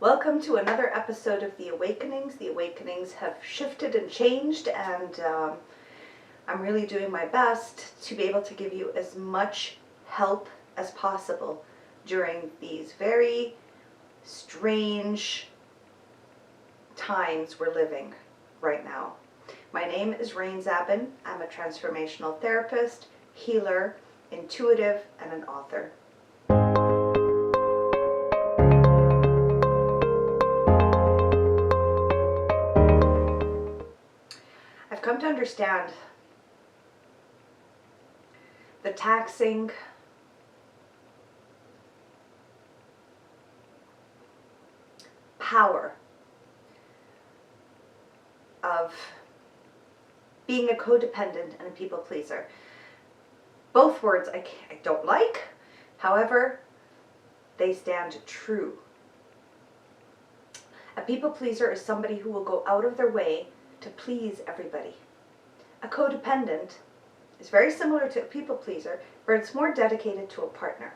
Welcome to another episode of The Awakenings. The Awakenings have shifted and changed, and I'm really doing my best to be able to give you as much help as possible during these very strange times we're living right now. My name is Zaben. I'm a transformational therapist, healer, intuitive, and an author. I've come to understand the taxing power of being a codependent and a people pleaser. Both words I don't like, however, they stand true. A people pleaser is somebody who will go out of their way to please everybody. A codependent is very similar to a people pleaser, but it's more dedicated to a partner,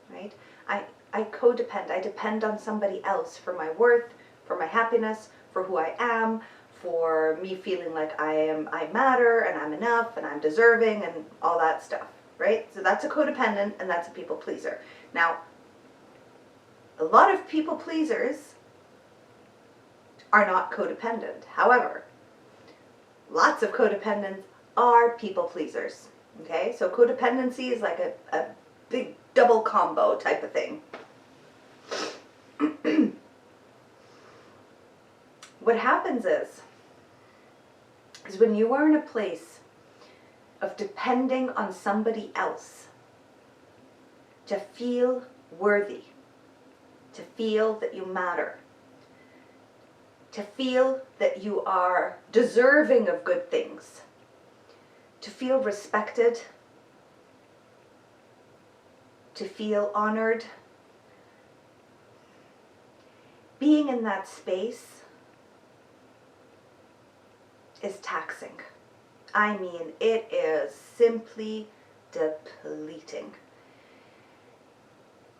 right? I codepend. I depend on somebody else for my worth, for my happiness, for who I am, for me feeling like I matter and I'm enough and I'm deserving and all that stuff, right? So that's a codependent and that's a people pleaser. Now, a lot of people pleasers are not codependent. However, lots of codependents are people pleasers. Okay, so codependency is like a big double combo type of thing. What happens is when you are in a place of depending on somebody else to feel worthy, to feel that you matter, to feel that you are deserving of good things, to feel respected, to feel honored. Being in that space is taxing. I mean, it is simply depleting.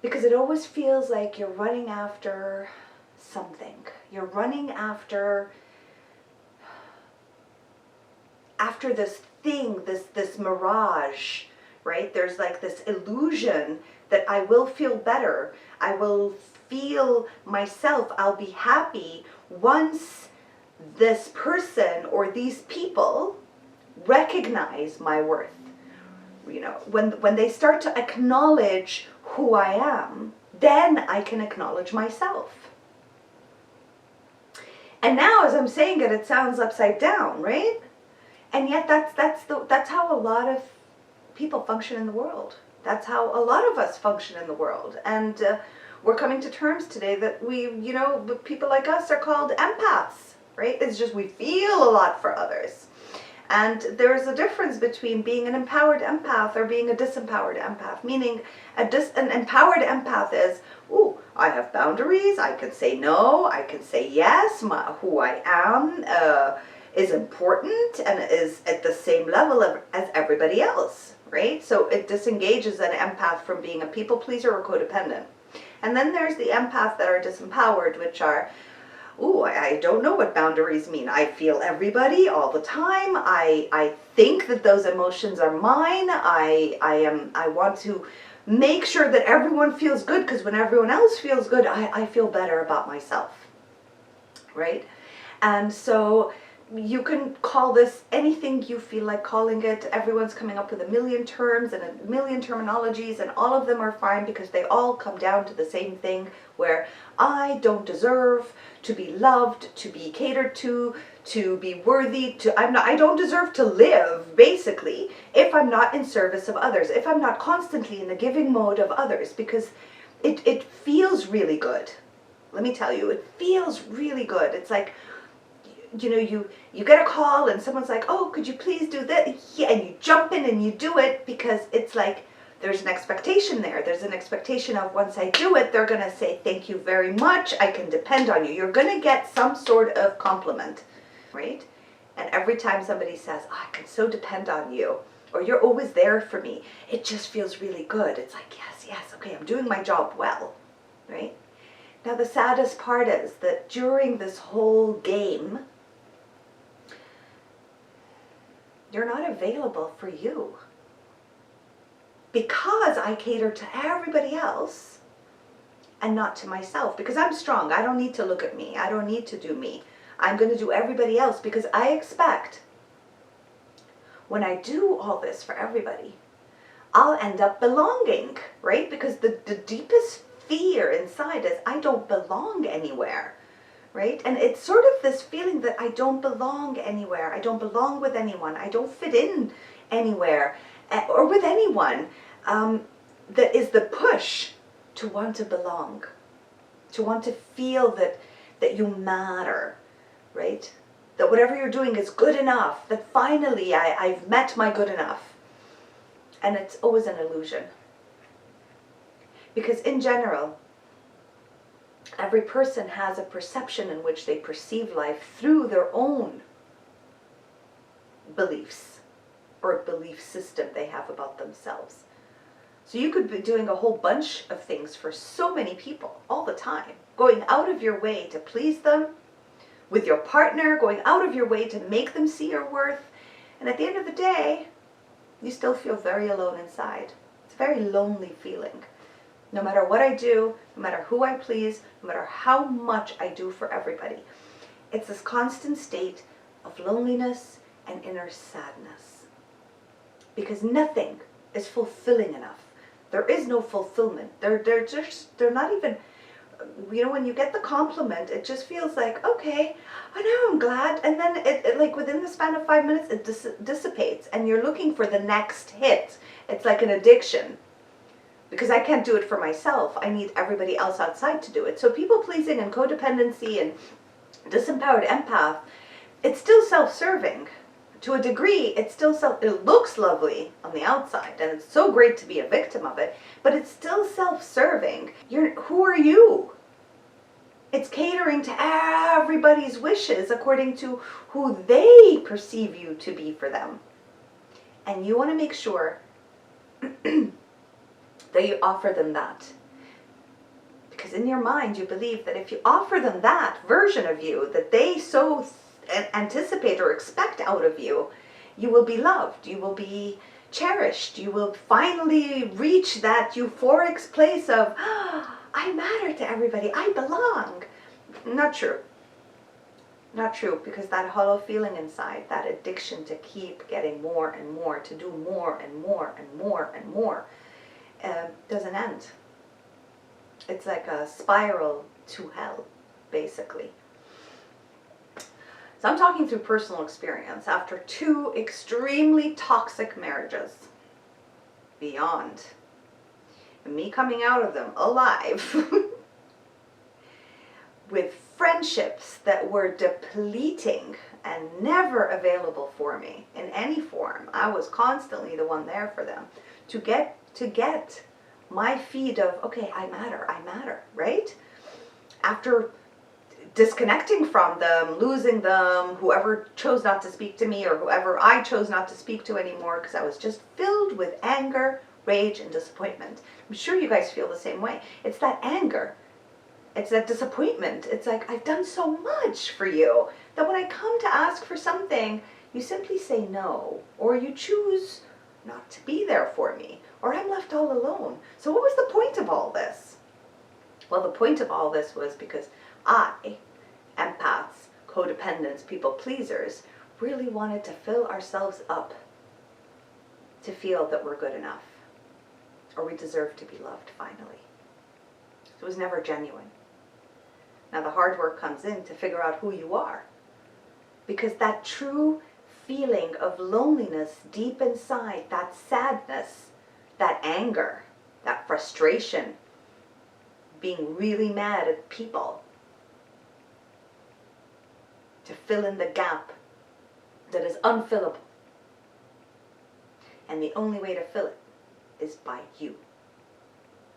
Because it always feels like you're running after something. You're running after this thing, this mirage, right? There's like this illusion that I will feel better. I will feel myself. I'll be happy once this person or these people recognize my worth. You know, when they start to acknowledge who I am, then I can acknowledge myself. And now, as I'm saying it, it sounds upside down, right? And yet that's how a lot of people function in the world. That's how a lot of us function in the world. And we're coming to terms today that people like us are called empaths, right? It's just we feel a lot for others. And there's a difference between being an empowered empath or being a disempowered empath, meaning an empowered empath is, ooh, I have boundaries, I can say no, I can say yes, who I am is important and is at the same level as everybody else, right? So it disengages an empath from being a people pleaser or codependent. And then there's the empaths that are disempowered, which are, ooh, I don't know what boundaries mean. I feel everybody all the time. I think that those emotions are mine. I want to make sure that everyone feels good, because when everyone else feels good, I feel better about myself, right? And so you can call this anything you feel like calling it. Everyone's coming up with a million terms and a million terminologies, and all of them are fine because they all come down to the same thing, where I don't deserve to be loved, to be catered to be worthy, I don't deserve to live, basically, if I'm not in service of others, if I'm not constantly in the giving mode of others, because it feels really good. Let me tell you, it feels really good. It's like, you get a call and someone's like, oh, could you please do that? Yeah, and you jump in and you do it, because it's like there's an expectation there. There's an expectation of, once I do it, they're going to say, thank you very much, I can depend on you. You're going to get some sort of compliment, right? And every time somebody says, oh, I can so depend on you, or you're always there for me, it just feels really good. It's like, yes, okay, I'm doing my job well, right? Now the saddest part is that during this whole game, you're not available for you. Because I cater to everybody else and not to myself. Because I'm strong. I don't need to look at me. I don't need to do me. I'm going to do everybody else because I expect when I do all this for everybody, I'll end up belonging, right? Because the deepest fear inside is I don't belong anywhere, right? And it's sort of this feeling that I don't belong anywhere. I don't belong with anyone. I don't fit in anywhere or with anyone. That is the push to want to belong, to want to feel that you matter, right? That whatever you're doing is good enough, that finally I've met my good enough. And it's always an illusion. Because in general, every person has a perception in which they perceive life through their own beliefs or belief system they have about themselves. So you could be doing a whole bunch of things for so many people all the time, going out of your way to please them, with your partner, going out of your way to make them see your worth. And at the end of the day, you still feel very alone inside. It's a very lonely feeling. No matter what I do, no matter who I please, no matter how much I do for everybody, it's this constant state of loneliness and inner sadness. Because nothing is fulfilling enough. There is no fulfillment. They're not even, you know, when you get the compliment, it just feels like, okay, I know, I'm glad. And then it like within the span of 5 minutes, it dissipates and you're looking for the next hit. It's like an addiction. Because I can't do it for myself. I need everybody else outside to do it. So people pleasing and codependency and disempowered empath, it's still self-serving. To a degree, it looks lovely on the outside, and it's so great to be a victim of it, but it's still self-serving. Who are you? It's catering to everybody's wishes according to who they perceive you to be for them. And you want to make sure that you offer them that. Because in your mind, you believe that if you offer them that version of you that they so anticipate or expect out of you, you will be loved, you will be cherished, you will finally reach that euphoric place of, oh, I matter to everybody, I belong. Not true. Not true, because that hollow feeling inside, that addiction to keep getting more and more, to do more and more and more and more, doesn't end. It's like a spiral to hell, basically. So I'm talking through personal experience after 2 extremely toxic marriages, beyond, and me coming out of them alive, with friendships that were depleting and never available for me in any form. I was constantly the one there for them to get my feed of, okay, I matter, right? After disconnecting from them, losing them, whoever chose not to speak to me or whoever I chose not to speak to anymore, because I was just filled with anger, rage, and disappointment. I'm sure you guys feel the same way. It's that anger. It's that disappointment. It's like, I've done so much for you that when I come to ask for something, you simply say no, or you choose not to be there for me, or I'm left all alone. So what was the point of all this? Well, the point of all this was because I, empaths, codependents, people pleasers, really wanted to fill ourselves up to feel that we're good enough, or we deserve to be loved finally. It was never genuine. Now the hard work comes in to figure out who you are, because that true feeling of loneliness deep inside, that sadness, that anger, that frustration, being really mad at people, to fill in the gap that is unfillable. And the only way to fill it is by you,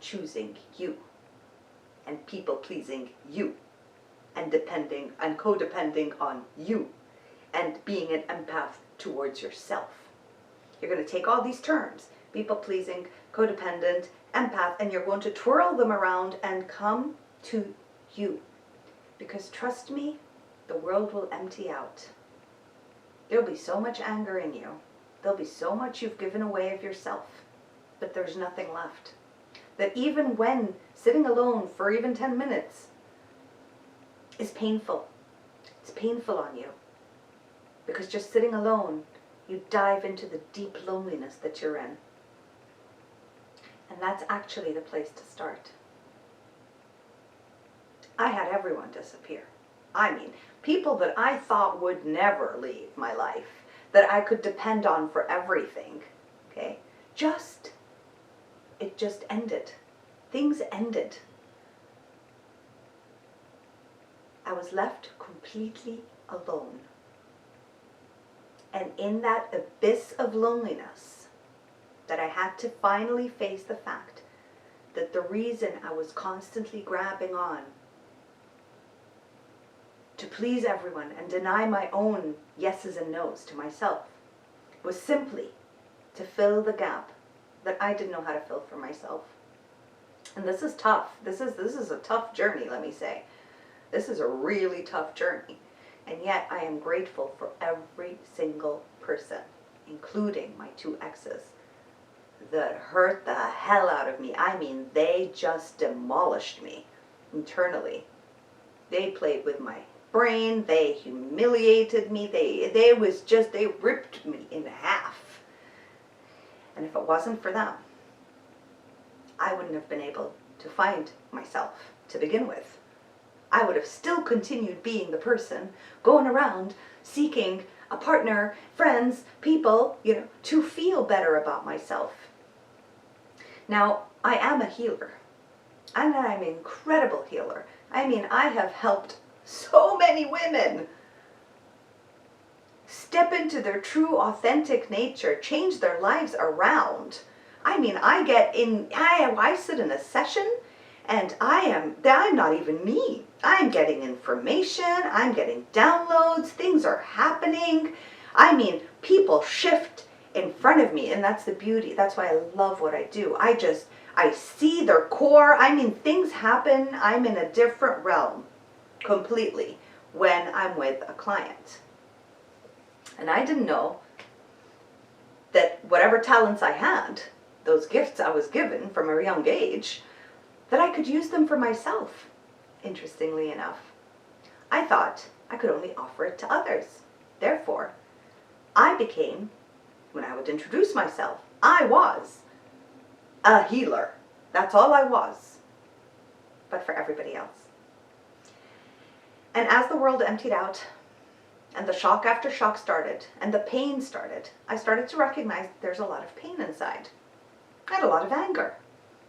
choosing you, and people pleasing you, and depending and codepending on you, and being an empath towards yourself. You're going to take all these terms, people pleasing, codependent, empath, and you're going to twirl them around and come to you. Because trust me, the world will empty out. There'll be so much anger in you. There'll be so much you've given away of yourself, but there's nothing left. That even when sitting alone for even 10 minutes is painful. It's painful on you. Because just sitting alone, you dive into the deep loneliness that you're in. And that's actually the place to start. I had everyone disappear. I mean, people that I thought would never leave my life, that I could depend on for everything, okay? It just ended. Things ended. I was left completely alone. And in that abyss of loneliness, that I had to finally face the fact that the reason I was constantly grabbing on to please everyone and deny my own yeses and nos to myself was simply to fill the gap that I didn't know how to fill for myself. And this is tough. This is a tough journey, let me say. This is a really tough journey. And yet I am grateful for every single person, including my 2 exes, that hurt the hell out of me. I mean, they just demolished me internally. They played with my brain. They humiliated me. They ripped me in half. And if it wasn't for them, I wouldn't have been able to find myself to begin with. I would have still continued being the person going around seeking a partner, friends, people, to feel better about myself. Now, I am a healer, and I'm an incredible healer. I mean, I have helped so many women step into their true, authentic nature, change their lives around. I mean, I sit in a session, and I'm not even me. I'm getting information, I'm getting downloads, things are happening. I mean, people shift in front of me, and that's the beauty. That's why I love what I do. I see their core. I mean, things happen. I'm in a different realm completely when I'm with a client. And I didn't know that whatever talents I had, those gifts I was given from a young age, that I could use them for myself, interestingly enough. I thought I could only offer it to others. Therefore, I became, when I would introduce myself, I was a healer. That's all I was, but for everybody else. And as the world emptied out, and the shock after shock started, and the pain started, I started to recognize there's a lot of pain inside. I had a lot of anger.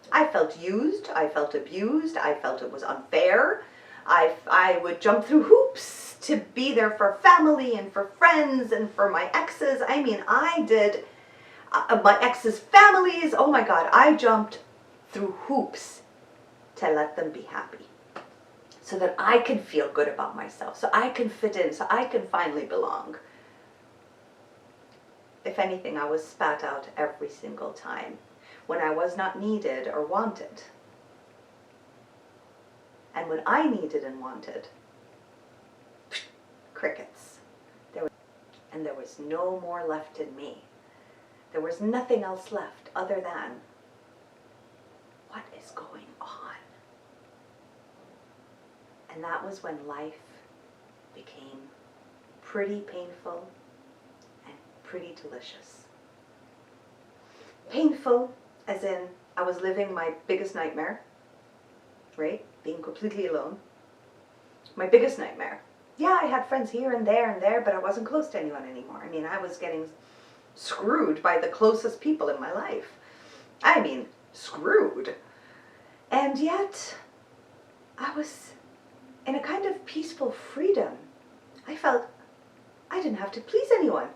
I felt used, I felt abused, I felt it was unfair. I would jump through hoops to be there for family and for friends and for my exes. I mean, I did my exes' families. Oh my God, I jumped through hoops to let them be happy, so that I can feel good about myself, so I can fit in, so I can finally belong. If anything, I was spat out every single time when I was not needed or wanted. And when I needed and wanted, crickets. There was no more left in me. There was nothing else left other than, what is going on? And that was when life became pretty painful and pretty delicious. Painful as in I was living my biggest nightmare, right? Being completely alone. My biggest nightmare. Yeah, I had friends here and there, but I wasn't close to anyone anymore. I mean, I was getting screwed by the closest people in my life. I mean, screwed. And yet, I was in a kind of peaceful freedom. I felt I didn't have to please anyone.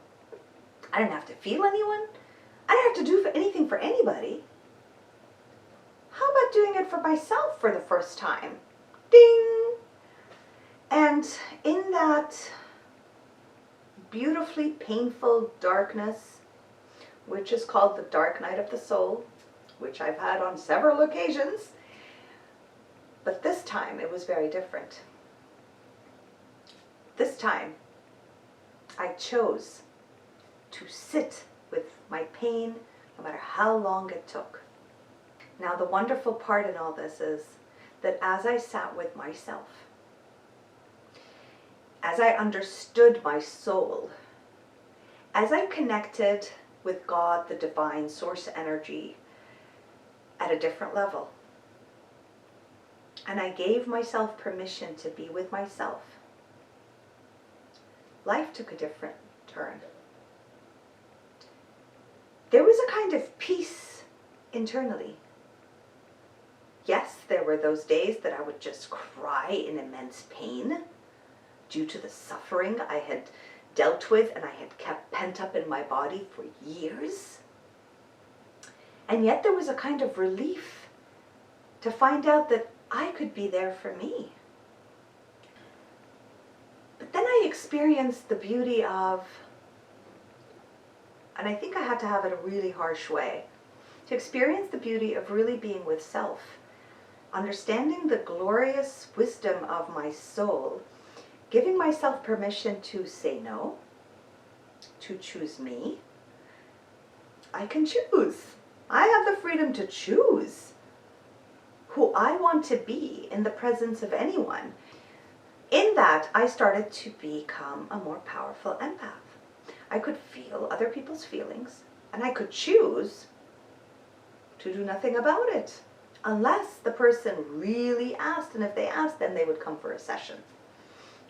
I didn't have to feel anyone. I didn't have to do anything for anybody. How about doing it for myself for the first time? Ding! And in that beautifully painful darkness, which is called the dark night of the soul, which I've had on several occasions, But this time it was very different. This time I chose to sit with my pain no matter how long it took. Now the wonderful part in all this is that as I sat with myself, as I understood my soul, as I connected with God, the divine source energy, at a different level, and I gave myself permission to be with myself, life took a different turn. There was a kind of peace internally. Yes, there were those days that I would just cry in immense pain due to the suffering I had dealt with and I had kept pent up in my body for years. And yet there was a kind of relief to find out that I could be there for me. But then I experienced the beauty of, and I think I had to have it a really harsh way, to experience the beauty of really being with self, understanding the glorious wisdom of my soul, giving myself permission to say no, to choose me. I can choose. I have the freedom to choose who I want to be in the presence of anyone. In that, I started to become a more powerful empath. I could feel other people's feelings, and I could choose to do nothing about it, unless the person really asked, and if they asked, then they would come for a session.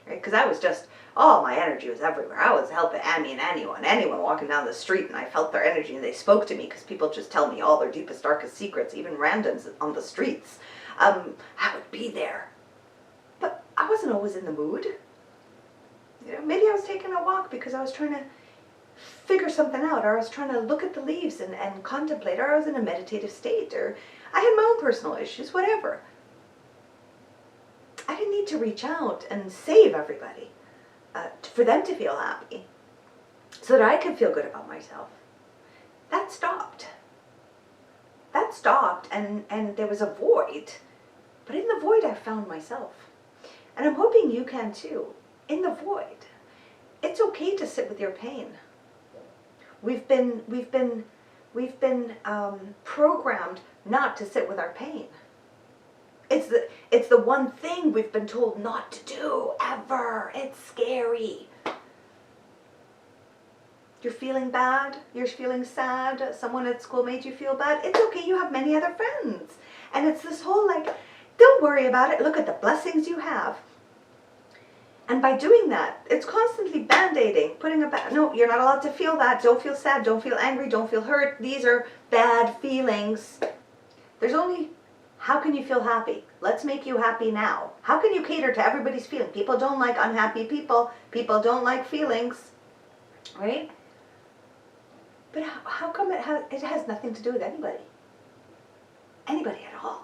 Right? Because I was just, my energy was everywhere. I was helping, anyone walking down the street, and I felt their energy, and they spoke to me, because people just tell me all their deepest, darkest secrets, even randoms on the streets. I would be there. But I wasn't always in the mood. Maybe I was taking a walk because I was trying to figure something out, or I was trying to look at the leaves and contemplate, or I was in a meditative state, or I had my own personal issues, whatever. I didn't need to reach out and save everybody for them to feel happy so that I could feel good about myself. That stopped. That stopped, and there was a void. But in the void, I found myself. And I'm hoping you can too. In the void, it's okay to sit with your pain. We've been programmed not to sit with our pain. It's the one thing we've been told not to do ever. It's scary. You're feeling bad. You're feeling sad. Someone at school made you feel bad. It's okay. You have many other friends, and it's this whole don't worry about it. Look at the blessings you have. And by doing that, it's constantly band-aiding, no, you're not allowed to feel that. Don't feel sad, don't feel angry, don't feel hurt. These are bad feelings. There's only, how can you feel happy? Let's make you happy now. How can you cater to everybody's feeling? People don't like unhappy people. People don't like feelings, right? But how come it has nothing to do with anybody? Anybody at all.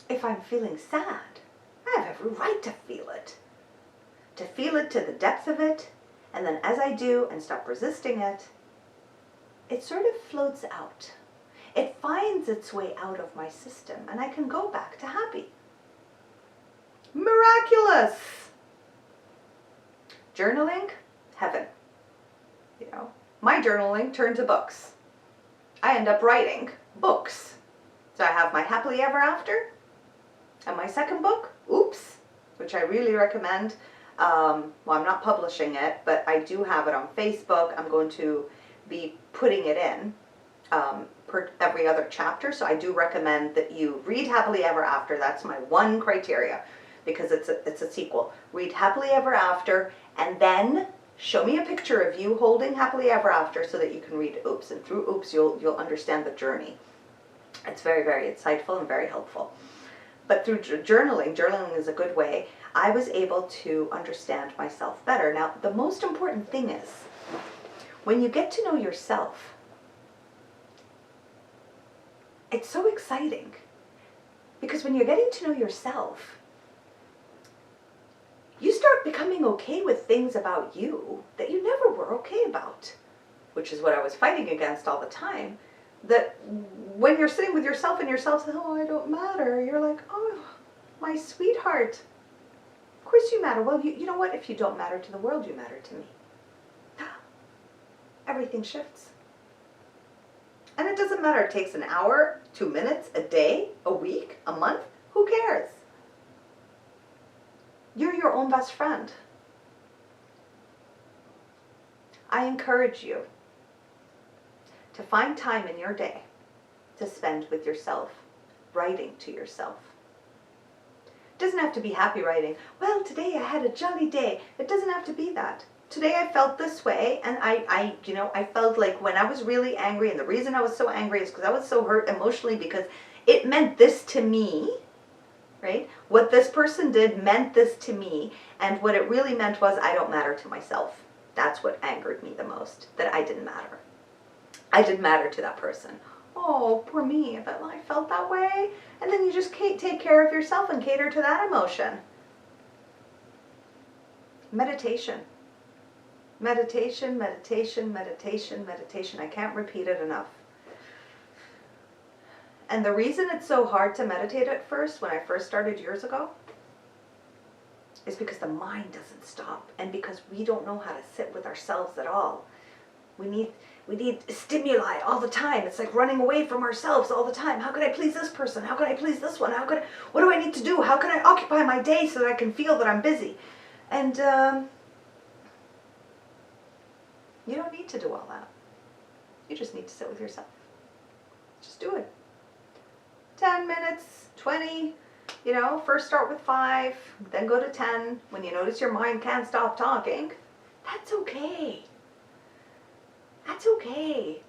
If I'm feeling sad, I have every right to feel it to the depth of it, and then as I do and stop resisting it, it sort of floats out. It finds its way out of my system, and I can go back to happy. Miraculous! Journaling, heaven. My journaling turned to books. I end up writing books. So I have my Happily Ever After, and my second book, Oops, which I really recommend. I'm not publishing it, but I do have it on Facebook. I'm going to be putting it in per every other chapter. So I do recommend that you read Happily Ever After. That's my one criteria, because it's a sequel. Read Happily Ever After, and then show me a picture of you holding Happily Ever After so that you can read Oops. And through Oops, you'll understand the journey. It's very, very insightful and very helpful. But through journaling is a good way, I was able to understand myself better. Now, the most important thing is, when you get to know yourself, it's so exciting. Because when you're getting to know yourself, you start becoming okay with things about you that you never were okay about, which is what I was fighting against all the time. that when you're sitting with yourself and yourself says, oh, I don't matter, you're like, oh, my sweetheart, of course you matter. Well, you know what? If you don't matter to the world, you matter to me. Everything shifts. And it doesn't matter. It takes an hour, 2 minutes, a day, a week, a month. Who cares? You're your own best friend. I encourage you to find time in your day to spend with yourself, writing to yourself. It doesn't have to be happy writing. Well, today I had a jolly day. It doesn't have to be that. Today I felt this way, and I felt like when I was really angry, and the reason I was so angry is because I was so hurt emotionally because it meant this to me, right? What this person did meant this to me, and what it really meant was I don't matter to myself. That's what angered me the most, that I didn't matter. I didn't matter to that person. Oh, poor me, I felt that way. And then you just take care of yourself and cater to that emotion. Meditation. Meditation, meditation, meditation, meditation. I can't repeat it enough. And the reason it's so hard to meditate at first, when I first started years ago, is because the mind doesn't stop, and because we don't know how to sit with ourselves at all. We need stimuli all the time. It's like running away from ourselves all the time. How can I please this person? How can I please this one? What do I need to do? How can I occupy my day so that I can feel that I'm busy? And you don't need to do all that. You just need to sit with yourself. Just do it. 10 minutes, 20, first start with 5, then go to 10. When you notice your mind can't stop talking, that's okay. That's okay.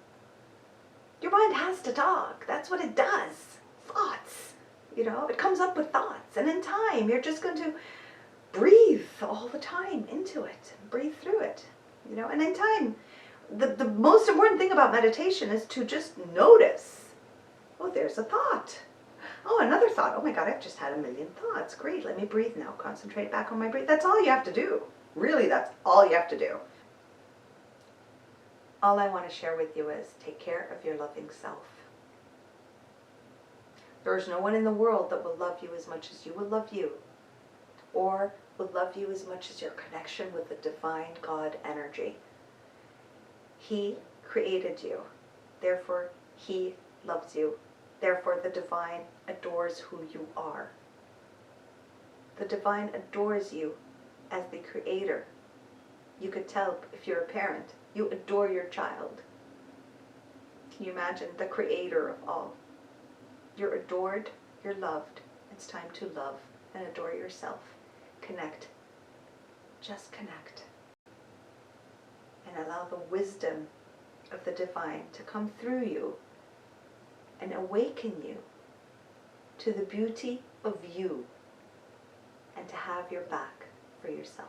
Your mind has to talk. That's what it does. Thoughts. It comes up with thoughts. And in time, you're just going to breathe all the time into it. Breathe through it. And in time, the most important thing about meditation is to just notice. Oh, there's a thought. Oh, another thought. Oh my God, I've just had a million thoughts. Great, let me breathe now. Concentrate back on my breath. That's all you have to do. Really, that's all you have to do. All I want to share with you is take care of your loving self. There is no one in the world that will love you as much as you will love you, or will love you as much as your connection with the divine God energy. He created you. Therefore, He loves you. Therefore, the divine adores who you are. The divine adores you as the creator. You could tell if you're a parent, you adore your child. Can you imagine the creator of all? You're adored, you're loved. It's time to love and adore yourself. Connect. Just connect. And allow the wisdom of the divine to come through you and awaken you to the beauty of you, and to have your back for yourself.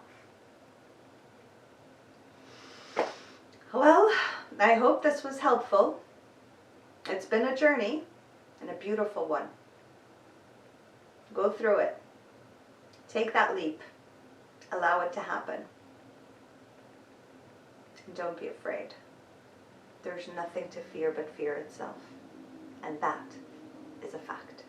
Well, I hope this was helpful. It's been a journey, and a beautiful one. Go through it. Take that leap. Allow it to happen. And don't be afraid. There's nothing to fear but fear itself. And that is a fact.